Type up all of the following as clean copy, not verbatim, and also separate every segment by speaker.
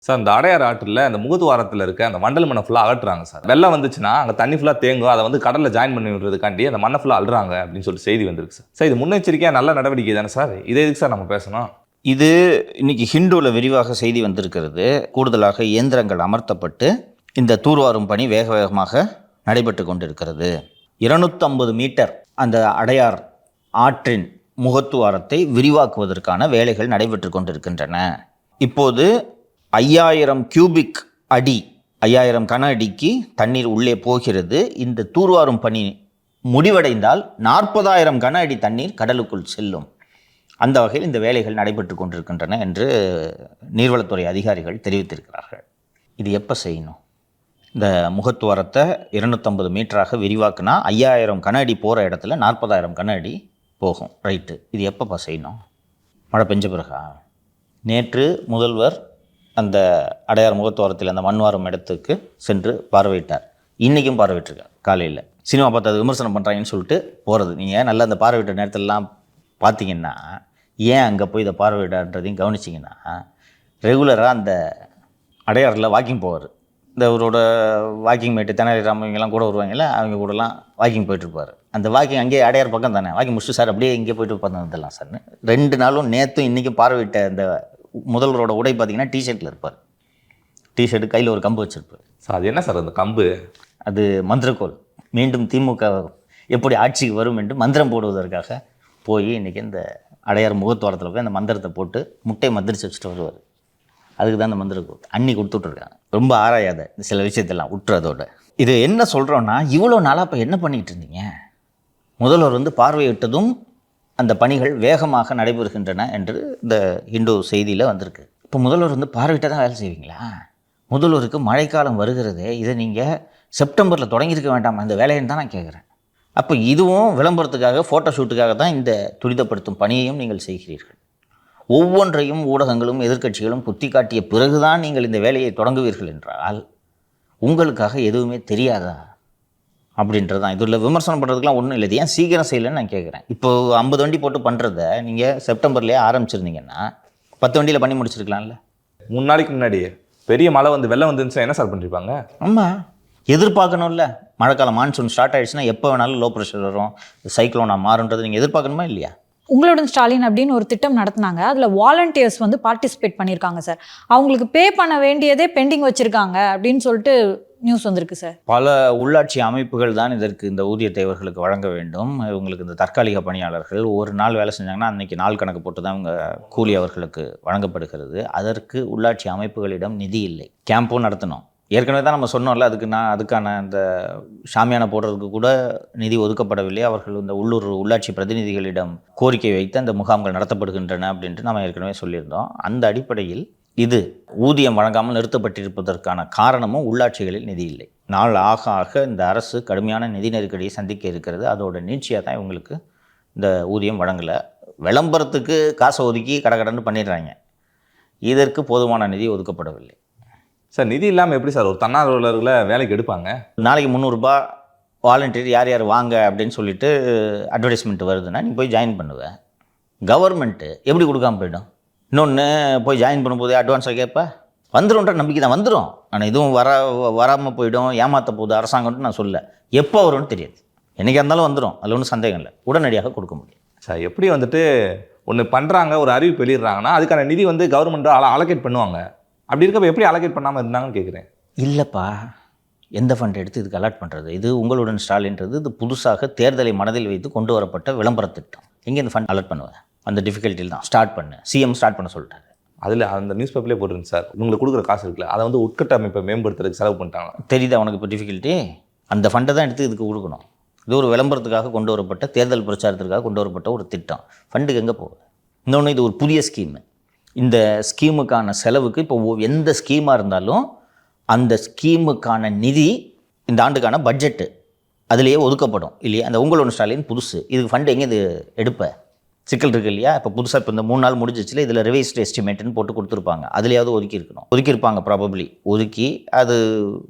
Speaker 1: Sir இந்த அடையார் ஆற்றில் அந்த முகத்துவாரத்தில் இருக்க அந்த வண்டல் மண்ணை ஃபுல்லாக அகற்றுறாங்க சார். வெள்ளம் வந்துச்சுன்னா அங்கே தண்ணி ஃபுல்லாக தேங்கும், அதை வந்து கடலில் ஜாயின் பண்ணி விடுறதுக்காண்டி அந்த மண்ணை ஃபுல்லாக அழுறாங்க அப்படின்னு சொல்லிட்டு செய்தி வந்திருக்கு சார். சார் இது முன்னெச்சரிக்கையாக நல்ல நடவடிக்கை தானே சார்? இதே எதுக்கு சார் நம்ம பேசணும்?
Speaker 2: இது இன்னைக்கு ஹிண்டுவில் விரிவாக செய்தி வந்திருக்கிறது. கூடுதலாக இயந்திரங்கள் அமர்த்தப்பட்டு இந்த தூர்வாரும் பணி வேக வேகமாக நடைபெற்று கொண்டிருக்கிறது. 250 மீட்டர் அந்த அடையார் ஆற்றின் முகத்துவாரத்தை விரிவாக்குவதற்கான வேலைகள் நடைபெற்று கொண்டிருக்கின்றன. இப்போது 5000 கியூபிக் அடி 5000 கன அடிக்கு தண்ணீர் உள்ளே போகிறது. இந்த தூர்வாரும் பணி முடிவடைந்தால் 40,000 கன அடி தண்ணீர் கடலுக்குள் செல்லும். அந்த வகையில் இந்த வேலைகள் நடைபெற்று கொண்டிருக்கின்றன என்று நீர்வளத்துறை அதிகாரிகள் தெரிவித்திருக்கிறார்கள். இது எப்போ செய்யணும்? இந்த முகத்துவாரத்தை 250 மீட்டராக விரிவாக்குனா 5000 கன அடி போகிற இடத்துல 40,000 கன அடி போகும். ரைட்டு. இது எப்பப்போ செய்யணும்? மழை பெஞ்ச பிறகா? நேற்று முதல்வர் அந்த அடையார் முகத்துவாரத்தில் அந்த மண்வாரம் இடத்துக்கு சென்று பார்வையிட்டார். இன்றைக்கும் பார்வையிட்டிருக்கார். காலையில் சினிமா பார்த்து அது விமர்சனம் பண்ணுறாங்கன்னு சொல்லிட்டு போகிறது. நீங்கள் நல்லா அந்த பார்வையிட்ட நேரத்திலலாம் பார்த்தீங்கன்னா, ஏன் அங்கே போய் இதை பார்வையிடான்றதையும் கவனிச்சிங்கன்னா, ரெகுலராக அந்த அடையாறில் வாக்கிங் போவார். இந்த அவரோட வாக்கிங் மேட்டு தெனாலிராமன் இவங்கெல்லாம் கூட வருவாங்கல்ல, அவங்க கூடலாம் வாக்கிங் போயிட்டுருப்பார். அந்த வாக்கிங் அங்கேயே அடையார் பக்கம் தானே, வாக்கிங் முடிச்சுட்டு சார் அப்படியே இங்கே போய்ட்டு வந்துடலாம் சார்னு 2 நாளும் நேற்றும் இன்றைக்கும் பார்வையிட்ட அந்த முதல்வரோட உடை பார்த்தீங்கன்னா டிஷர்ட்டில் இருப்பார். டிஷர்ட்டு கையில் ஒரு கம்பு வச்சுருப்பார்.
Speaker 1: சார் அது என்ன சார் அந்த கம்பு?
Speaker 2: அது மந்திரக்கோள். மீண்டும் திமுக எப்படி ஆட்சிக்கு வரும் என்று மந்திரம் போடுவதற்காக போய் இன்றைக்கி இந்த அடையார் முகத்துவாரத்தில் போய் அந்த மந்திரத்தை போட்டு முட்டையை மந்திரிச்சு வச்சுட்டு வருவார். அதுக்கு தான் அந்த மந்திரக்கோள் அன்னி கொடுத்துட்ருக்காங்க. ரொம்ப ஆராயாத இந்த சில விஷயத்தெல்லாம் விட்டுறதோட இது என்ன சொல்கிறோன்னா, இவ்வளோ நாளாக இப்போ என்ன பண்ணிகிட்டு இருந்தீங்க? முதல்வர் வந்து பார்வையிட்டதும் அந்த பணிகள் வேகமாக நடைபெறுகின்றன என்று இந்த ஹிண்டு செய்தியில் வந்திருக்கு. இப்போ முதல்வர் வந்து பார்வையிட்டால் தான் வேலை செய்வீங்களா? முதல்வருக்கு மழைக்காலம் வருகிறது, இதை நீங்கள் செப்டம்பரில் தொடங்கியிருக்க வேண்டாமா இந்த வேலைன்னு தான் நான் கேட்குறேன். அப்போ இதுவும் விளம்பரத்துக்காக ஃபோட்டோ ஷூட்டுக்காக தான் இந்த துரிதப்படுத்தும் பணியையும் நீங்கள் செய்கிறீர்கள். ஒவ்வொன்றையும் ஊடகங்களும் எதிர்க்கட்சிகளும் குத்தி காட்டிய பிறகுதான் நீங்கள் இந்த வேலையை தொடங்குவீர்கள் என்றால் உங்களுக்காக எதுவுமே தெரியாதா அப்படின்றது தான். இதில் விமர்சனம் பண்ணுறதுக்குலாம் ஒன்றும் இல்லை. ஏன் சீக்கிரம் செய்யலைன்னு நான் கேட்குறேன். இப்போது 50 வண்டி போட்டு பண்ணுறத நீங்கள் செப்டம்பர்லேயே ஆரம்பிச்சிருந்தீங்கன்னா 10 வண்டியில் பண்ணி முடிச்சிருக்கலாம்ல.
Speaker 1: 3 நாளைக்கு முன்னாடி பெரிய மழை வந்து வெள்ளம் வந்துருந்துச்சா என்ன சார் பண்ணிருப்பாங்க?
Speaker 2: ஆமாம், எதிர்பார்க்கணும்ல. மழைக்காலம் மான்சூன் ஸ்டார்ட் ஆகிடுச்சுன்னா எப்போ வேணாலும் லோ ப்ரெஷர் வரும், சைக்ளோனாக மாறுன்றது நீங்கள் எதிர்பார்க்கணுமா இல்லையா?
Speaker 3: உங்களுடன் ஸ்டாலின் அப்படின்னு ஒரு திட்டம் நடத்துனாங்க. அதில் வாலண்டியர்ஸ் வந்து பார்ட்டிசிபேட் பண்ணியிருக்காங்க சார். அவங்களுக்கு பே பண்ண வேண்டியதே பெண்டிங் வச்சுருக்காங்க அப்படின்னு சொல்லிட்டு நியூஸ் வந்திருக்கு சார்.
Speaker 2: பல உள்ளாட்சி அமைப்புகள் தான் இதற்கு இந்த ஊதியத்தை இவர்களுக்கு வழங்க வேண்டும். இவங்களுக்கு இந்த தற்காலிக பணியாளர்கள் ஒரு நாள் வேலை செஞ்சாங்கன்னா அன்றைக்கி நாள் கணக்கு போட்டு தான் இவங்க கூலி அவர்களுக்கு வழங்கப்படுகிறது. அதற்கு உள்ளாட்சி அமைப்புகளிடம் நிதி இல்லை. கேம்பும் நடத்தணும். ஏற்கனவே தான் நம்ம சொன்னோம்ல, அதுக்கான இந்த ஷாமியானா போடுறதுக்கு கூட நிதி ஒதுக்கப்படவில்லை. அவர்கள் இந்த உள்ளூர் உள்ளாட்சி பிரதிநிதிகளிடம் கோரிக்கை வைத்து அந்த முகாம்கள் நடத்தப்படுகின்றன அப்படின்ட்டு நம்ம ஏற்கனவே சொல்லியிருந்தோம். அந்த அடிப்படையில் இது ஊதியம் வழங்காமல் நிறுத்தப்பட்டிருப்பதற்கான காரணமும் உள்ளாட்சிகளில் நிதி இல்லை. நாள் ஆக ஆக இந்த அரசு கடுமையான நிதி நெருக்கடியை சந்திக்க இருக்கிறது. அதோட நீட்சியாக தான் இவங்களுக்கு இந்த ஊதியம் வழங்கலை. விளம்பரத்துக்கு காசை ஒதுக்கி கடன்னு பண்ணிடுறாங்க. இதற்கு போதுமான நிதி ஒதுக்கப்படவில்லை.
Speaker 1: சார் நிதி இல்லாமல் எப்படி சார் ஒரு தன்னார்வலர்களை வேலைக்கு எடுப்பாங்க?
Speaker 2: நாளைக்கு 300 ரூபாய் வாலண்டியர் யார் யார் வாங்க அப்படின்னு சொல்லிட்டு அட்வர்டைஸ்மெண்ட் வருதுன்னா நீ போய் ஜாயின் பண்ணுவேன். கவர்மெண்ட்டு எப்படி கொடுக்காம போய்டும்? இன்னொன்று போய் ஜாயின் பண்ணும்போதே அட்வான்ஸாக கேட்ப வந்துடும்ன்ற நம்பிக்கை தான் வந்துடும். ஆனால் இதுவும் வராமல் போயிடும், ஏமாற்ற போகுது அரசாங்கம்னு நான் சொல்ல. எப்போ வரும்னு தெரியாது. என்றைக்காக இருந்தாலும் வந்துடும், அதில் ஒன்றும் சந்தேகம் இல்லை. உடனடியாக கொடுக்க முடியும்.
Speaker 1: சார் எப்படி வந்துட்டு ஒன்று பண்ணுறாங்க, ஒரு அறிவிப்பு வெளியிடுறாங்கன்னா அதுக்கான நிதி வந்து கவர்மெண்ட்டு அலோகேட் பண்ணுவாங்க. அப்படி இருக்கப்போ எப்படி அலோகேட் பண்ணாமல் இருந்தாங்கன்னு கேட்குறேன்.
Speaker 2: இல்லைப்பா, எந்த ஃபண்ட் எடுத்து இதுக்கு அலாட் பண்ணுறது? இது உங்களுடன் ஸ்டாலின்றது இது புதுசாக தேர்தலை மனதில் வைத்து கொண்டு வரப்பட்ட விளம்பர திட்டம். எங்கே இந்த ஃபண்ட் அலாட் பண்ணுவேன்? அந்த டிஃபிகல்ட்டியில் தான் ஸ்டார்ட் பண்ணு. சிஎம் ஸ்டார்ட் பண்ண சொல்லிட்டாரு. அதில்
Speaker 1: அந்த நியூஸ் பேப்பர்லேயே போட்டுருந்துச்சு சார், உங்களுக்கு கொடுக்குற காசு இருக்குல்ல அதை வந்து உட்கட்டமைப்பை மேம்படுத்துறதுக்கு செலவு பண்ணிட்டாங்க.
Speaker 2: தெரியுதா உனக்கு இப்போ டிஃபிகல்ட்டி? அந்த ஃபண்டை தான் எடுத்து இதுக்கு கொடுக்கணும். இது ஒரு விளம்பரத்துக்காக கொண்டு வரப்பட்ட, தேர்தல் பிரச்சாரத்திற்காக கொண்டு வரப்பட்ட ஒரு திட்டம். ஃபண்டுக்கு எங்கே போகுது? இன்னொன்று, இது ஒரு புதிய ஸ்கீமு. இந்த ஸ்கீமுக்கான செலவுக்கு இப்போ எந்த ஸ்கீமாக இருந்தாலும் அந்த ஸ்கீமுக்கான நிதி இந்த ஆண்டுக்கான பட்ஜெட்டு அதிலேயே ஒதுக்கப்படும் இல்லையா? அந்த உங்களோட ஸ்டாலின் புதுசு. இதுக்கு ஃபண்டு எங்கே இது எடுப்ப? சிக்கல் இருக்குது இல்லையா? இப்போ புதுசாக இப்போ இந்த 3 நாள் முடிஞ்சிச்சுல, இதில் ரிவைஸ்டு எஸ்டிமேட்டுன்னு போட்டு கொடுத்துருப்பாங்க. அதுலேயாவது ஒதுக்கியிருப்பாங்க ப்ராபப்ளி. ஒதுக்கி அது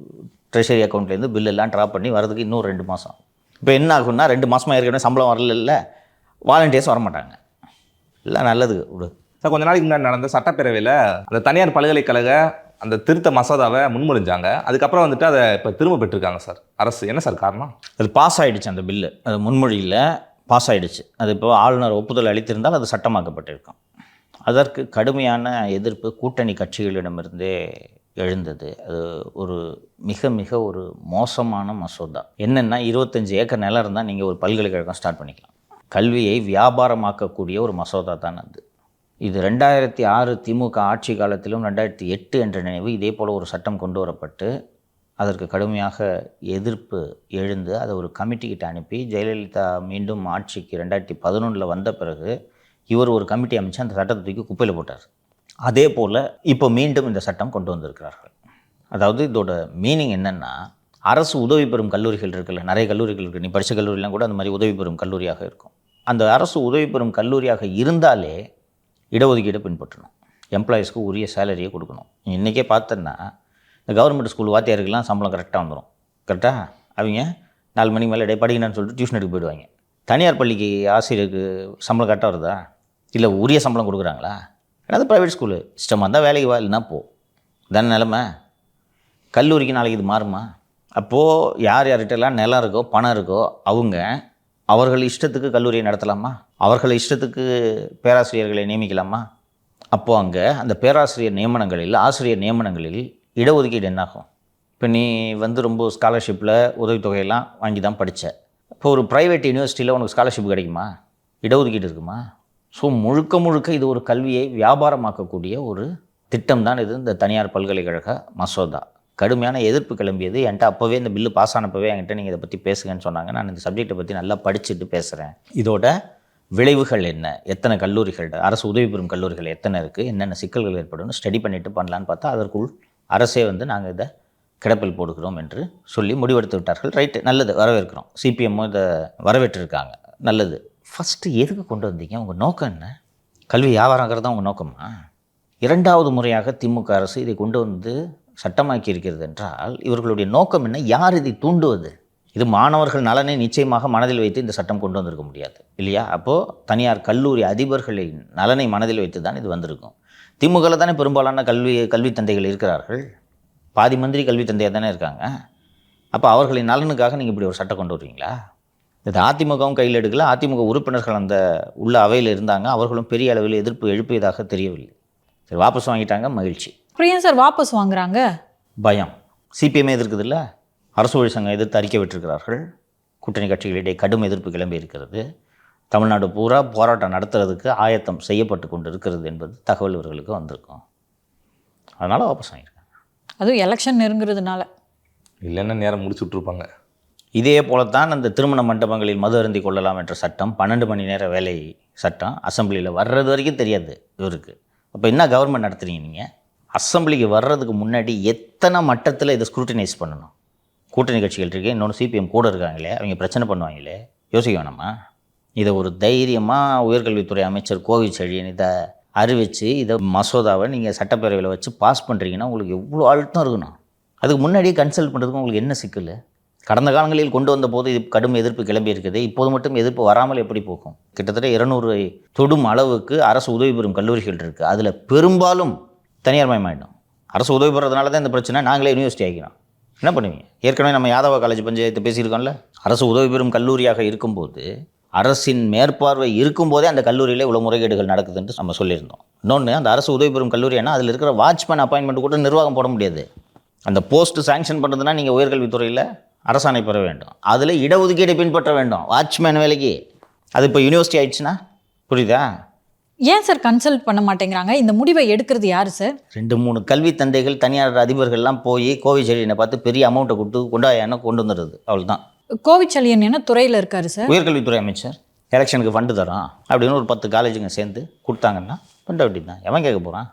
Speaker 2: ட்ரெஷரி அக்கௌண்ட்லேருந்து பில்லெல்லாம் ட்ராப் பண்ணி வரதுக்கு இன்னும் 2 மாதம். இப்போ என்ன ஆகுன்னா 2 மாதமாக ஏற்கனவே சம்பளம் வரல, வாலண்டியர்ஸ் வரமாட்டாங்க. இல்லை நல்லது விடு.
Speaker 1: சார் கொஞ்ச நாளைக்கு முன்னாடி நடந்த சட்டப்பேரவையில் அந்த தனியார் பல்கலைக்கழக அந்த திருத்த மசோதாவை முன்மொழிஞ்சாங்க. அதுக்கப்புறம் வந்துட்டு அதை இப்போ திரும்ப பெற்றிருக்காங்க சார் அரசு. என்ன சார் காரணம்?
Speaker 2: அது பாஸ் ஆகிடுச்சு, அந்த பில்லு அது முன்மொழியில் பாஸ் ஆகிடுச்சு. அது இப்போ ஆளுநர் ஒப்புதல் அளித்திருந்தால் அது சட்டமாக்கப்பட்டிருக்கும். அதற்கு கடுமையான எதிர்ப்பு கூட்டணி கட்சிகளிடமிருந்தே எழுந்தது. அது ஒரு மிக மிக ஒரு மோசமான மசோதா. என்னென்னா 25 ஏக்கர் நிலம் இருந்தால் நீங்கள் ஒரு பல்கலைக்கழகம் ஸ்டார்ட் பண்ணிக்கலாம். கல்வியை வியாபாரமாக்கக்கூடிய ஒரு மசோதா தான் அது. இது 2006 திமுக ஆட்சி காலத்திலும் 2008 என்ற நினைவு இதே போல் ஒரு சட்டம் கொண்டு வரப்பட்டு அதற்கு கடுமையாக எதிர்ப்பு எழுந்து அதை ஒரு கமிட்டிக்கிட்ட அனுப்பி ஜெயலலிதா மீண்டும் ஆட்சிக்கு 2011 வந்த பிறகு இவர் ஒரு கமிட்டி அமைச்சு அந்த சட்டத்தை தூக்கி குப்பையில் போட்டார். அதே போல் இப்போ மீண்டும் இந்த சட்டம் கொண்டு வந்திருக்கிறார்கள். அதாவது இதோட மீனிங் என்னென்னா, அரசு உதவி பெறும் கல்லூரிகள் இருக்குல்ல, நிறைய கல்லூரிகள் இருக்குது, நீ படித்த கல்லூரிலாம் கூட அந்த மாதிரி உதவி பெறும் கல்லூரியாக இருக்கும். அந்த அரசு உதவி பெறும் கல்லூரியாக இருந்தாலே இடஒதுக்கீடு பின்பற்றணும், எம்ப்ளாயீஸ்க்கு உரிய சேலரியை கொடுக்கணும். இன்றைக்கே பார்த்தோன்னா இந்த கவர்மெண்ட் ஸ்கூல் வாத்தியாருக்கெல்லாம் சம்பளம் கரெக்டாக வந்துடும். கரெக்டாக அவங்க 4 மணிக்கு மேலே படிக்கணும்னு சொல்லிட்டு டியூஷன் எடுக்க போயிடுவாங்க. தனியார் பள்ளிக்கு ஆசிரியருக்கு சம்பளம் கரெக்டாக வருதா? இல்லை உரிய சம்பளம் கொடுக்குறாங்களா? ஏன்னா ப்ரைவேட் ஸ்கூலு இஷ்டமாக இருந்தால் வேலைக்கு வா, இல்லைனா போ, தானே நிலமை. கல்லூரிக்கு நாளைக்கு இது மாறுமா? அப்போது யார் யார்கிட்டலாம் நிலம் இருக்கோ பணம் இருக்கோ அவர்கள் இஷ்டத்துக்கு கல்லூரியை நடத்தலாமா? அவர்கள் இஷ்டத்துக்கு பேராசிரியர்களை நியமிக்கலாமா? அப்போது அங்கே அந்த பேராசிரியர் நியமனங்களில் ஆசிரியர் நியமனங்களில் இடஒதுக்கீடு என்னாகும்? இப்போ நீ ரொம்ப ஸ்காலர்ஷிப்பில் உதவித்தொகையெல்லாம் வாங்கி தான் படித்த, இப்போ ஒரு ப்ரைவேட் யூனிவர்சிட்டியில் உனக்கு ஸ்காலர்ஷிப் கிடைக்குமா? இடஒதுக்கீடு இருக்குமா? ஸோ முழுக்க முழுக்க இது ஒரு கல்வியை வியாபாரமாக்கக்கூடிய ஒரு திட்டம் தான் இது, இந்த தனியார் பல்கலைக்கழக மசோதா. கடுமையான எதிர்ப்பு கிளம்பியது. என்கிட்ட அப்போவே இந்த பில்லு பாஸ் ஆனப்பவே என்கிட்ட நீங்கள் இதை பற்றி பேசுங்கன்னு சொன்னாங்க. நான் இந்த சப்ஜெக்டை பற்றி நல்லா படிச்சுட்டு பேசுகிறேன். இதோட விளைவுகள் என்ன, எத்தனை கல்லூரிகள், அரசு உதவி பெறும் கல்லூரிகள் எத்தனை இருக்குது, என்னென்ன சிக்கல்கள் ஏற்படும் ஸ்டடி பண்ணிவிட்டு பண்ணலான்னு பார்த்தா அதற்குள் அரசே நாங்கள் இதை கிடப்பில் போடுகிறோம் என்று சொல்லி முடிவெடுத்து விட்டார்கள். ரைட்டு, நல்லது, வரவேற்கிறோம். சிபிஎம்மும் இதை வரவேற்றிருக்காங்க, நல்லது. ஃபஸ்ட்டு எதுக்கு கொண்டு வந்தீங்க? உங்கள் நோக்கம் என்ன? கல்வி வியாபாரங்கிறது தான் உங்கள் நோக்கமா? 2வது முறையாக திமுக அரசு இதை கொண்டு வந்து சட்டமாக்கி இருக்கிறது என்றால் இவர்களுடைய நோக்கம் என்ன? யார் இதை தூண்டுவது? இது மாணவர்கள் நலனை நிச்சயமாக மனதில் வைத்து இந்த சட்டம் கொண்டு வந்திருக்க முடியாது இல்லையா? அப்போது தனியார் கல்லூரி அதிபர்களின் நலனை மனதில் வைத்து தான் இது வந்திருக்கும். திமுகவில் தானே பெரும்பாலான கல்வி தந்தைகள் இருக்கிறார்கள். பாதி மந்திரி கல்வி தந்தையாக தானே இருக்காங்க. அப்போ அவர்களின் நலனுக்காக நீங்கள் இப்படி ஒரு சட்டம் கொண்டு வருவீங்களா? இது அதிமுகவும் கையில் எடுக்கல. அதிமுக உறுப்பினர்கள் அந்த உள்ள அவையில் இருந்தாங்க, அவர்களும் பெரிய அளவில் எதிர்ப்பு எழுப்பியதாக தெரியவில்லை. சரி, வாபஸ் வாங்கிட்டாங்க, மகிழ்ச்சி.
Speaker 3: அப்புறம் ஏன் சார் வாபஸ் வாங்குறாங்க?
Speaker 2: பயம். சிபிஎம்ஏ எதிர்க்குது இல்லை, அரசு ஊழியர் சங்கம் எதிர்த்து அறிக்கை விட்டிருக்கிறார்கள். கூட்டணி கட்சிகளிடையே கடும் எதிர்ப்பு கிளம்பி இருக்கிறது. தமிழ்நாடு பூரா போராட்டம் நடத்துறதுக்கு ஆயத்தம் செய்யப்பட்டு கொண்டு இருக்கிறது என்பது தகவல் இவர்களுக்கு வந்திருக்கும். அதனால் வாபஸ் வாங்கியிருக்காங்க.
Speaker 3: அதுவும் எலெக்ஷன் நெருங்குறதுனால.
Speaker 1: இல்லைன்னா நேரம் முடிச்சு விட்ருப்பாங்க.
Speaker 2: இதே போலத்தான் அந்த திருமண மண்டபங்களில் மது அருந்தி கொள்ளலாம் என்ற சட்டம், 12 மணி நேர வேலை சட்டம் அசம்பிளியில் வர்றது வரைக்கும் தெரியாது இவருக்கு. அப்போ என்ன கவர்மெண்ட் நடத்துகிறீங்க நீங்கள்? அசம்பிளிக்கு வர்றதுக்கு முன்னாடி எத்தனை மட்டத்தில் இதை ஸ்க்ரூட்டினைஸ் பண்ணணும்? கூட்டணி கட்சிகள் இருக்கே, இன்னொன்று சிபிஎம் கூட இருக்காங்களே, அவங்க பிரச்சனை பண்ணுவாங்களே, யோசிக்க வேணாமா? இதை ஒரு தைரியமாக உயர்கல்வித்துறை அமைச்சர் கோவிச்செழியன் இதை அறிவித்து இதை மசோதாவை நீங்கள் சட்டப்பேரவையில் வச்சு பாஸ் பண்ணுறீங்கன்னா உங்களுக்கு எவ்வளோ அழுத்தம் இருக்கணும்? அதுக்கு முன்னாடியே கன்சல்ட் பண்ணுறதுக்கு உங்களுக்கு என்ன சிக்கல்? கடந்த காலங்களில் கொண்டு வந்த போது இது கடும் எதிர்ப்பு கிளம்பி இருக்குது. இப்போது மட்டும் எதிர்ப்பு வராமல் எப்படி போகும்? கிட்டத்தட்ட 200 தொடும் அளவுக்கு அரசு உதவி பெறும் கல்லூரிகள் இருக்குது. அதில் பெரும்பாலும் தனியார் மயமாயிடும். அரசு உதவி பெறதுனால தான் இந்த பிரச்சனை. நாங்களே யூனிவர்சிட்டி ஆகிக்கிறோம், என்ன பண்ணுவீங்க? ஏற்கனவே நம்ம யாதவ காலேஜ் பஞ்சாயத்து பேசியிருக்கோம்ல. அரசு உதவி பெறும் கல்லூரியாக இருக்கும்போது, அரசின் மேற்பார்வை இருக்கும்போதே அந்த கல்லூரியில் இவ்வளோ முறைகேடுகள் நடக்குதுன்னு நம்ம சொல்லியிருந்தோம். இன்னொன்று, அந்த அரசு உதவி பெறும் கல்லூரினா அதில் இருக்கிற வாட்ச்மேன் அப்பாயின்மெண்ட் கூட நிர்வாகம் போட முடியாது. அந்த போஸ்ட்டு சாங்ஷன் பண்ணுறதுனா நீங்கள் உயர்கல்வித்துறையில் அரசாணை பெற வேண்டும். அதில் இடஒதுக்கீடை பின்பற்ற வேண்டும் வாட்ச்மேன் வேலைக்கு. அது இப்போ யூனிவர்சிட்டி ஆயிடுச்சுன்னா புரியுதா?
Speaker 3: ஏன் சார் கன்சல்ட் பண்ண மாட்டேங்கிறாங்க? இந்த முடிவை எடுக்கிறது யார் சார்?
Speaker 2: 2-3 கல்வி தந்தைகள் தனியார் அதிபர்கள்லாம் போய் கோவிச்செழியனை பார்த்து பெரிய அமௌண்ட்டை கொடுத்து கொண்டு வந்துடுறது, அவ்வளோதான்.
Speaker 3: கோவிச்செழியன் என்ன துறையில் இருக்காரு சார்?
Speaker 2: உயர்கல்வித்துறை அமைச்சர். எலெக்ஷனுக்கு ஃபண்டு தரோம் அப்படின்னு ஒரு 10 காலேஜுங்க சேர்ந்து கொடுத்தாங்கன்னா ஃபண்ட் அப்படி தான் எவன் கேட்க போகிறான்?